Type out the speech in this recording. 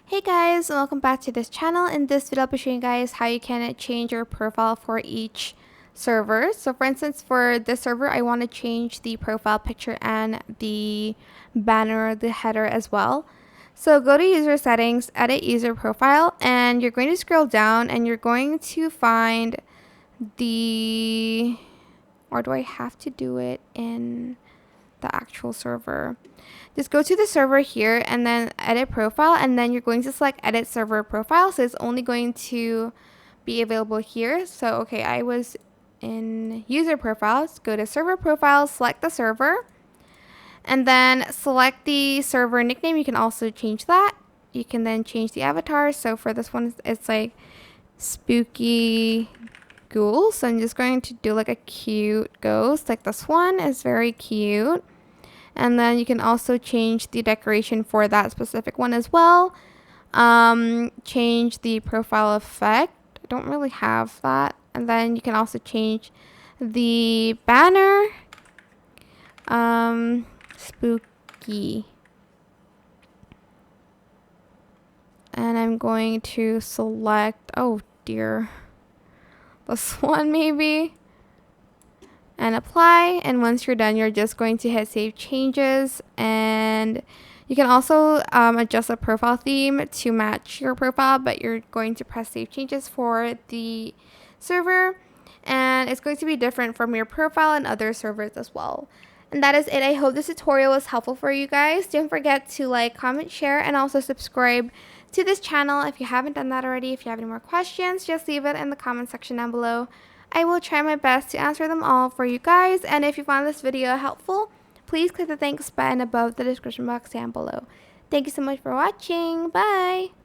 Hey guys, welcome back to this channel. In this video, I'll be showing you guys how you can change your profile for each server. So for instance, for this server, I want to change the profile picture and the banner, the header as well. So go to user settings, edit user profile, and you're going to scroll down and you're going to find the, or do I have to do it in the actual server? Just go to the server here and then edit profile, and then you're going to select edit server profile. So it's only going to be available here. So okay, I was in user profiles, go to server profiles, select the server, and then select the server nickname. You can also change that. You can then change the avatar. So for this one, it's like spooky ghoul. So I'm just going to do like a cute ghost. Like this one is very cute. And then you can also change the decoration for that specific one as well. Change the profile effect. I don't really have that. And then you can also change the banner. Spooky. And I'm going to select, oh dear, this one maybe. And apply, and once you're done, you're just going to hit save changes. And you can also adjust a profile theme to match your profile, but you're going to press save changes for the server, and it's going to be different from your profile and other servers as well. And that is it. I hope this tutorial was helpful for you guys. Don't forget to like, comment, share, and also subscribe to this channel if you haven't done that already. If you have any more questions, just leave it in the comment section down below. I will try my best to answer them all for you guys. And if you found this video helpful, please click the thanks button above the description box down below. Thank you so much for watching. Bye!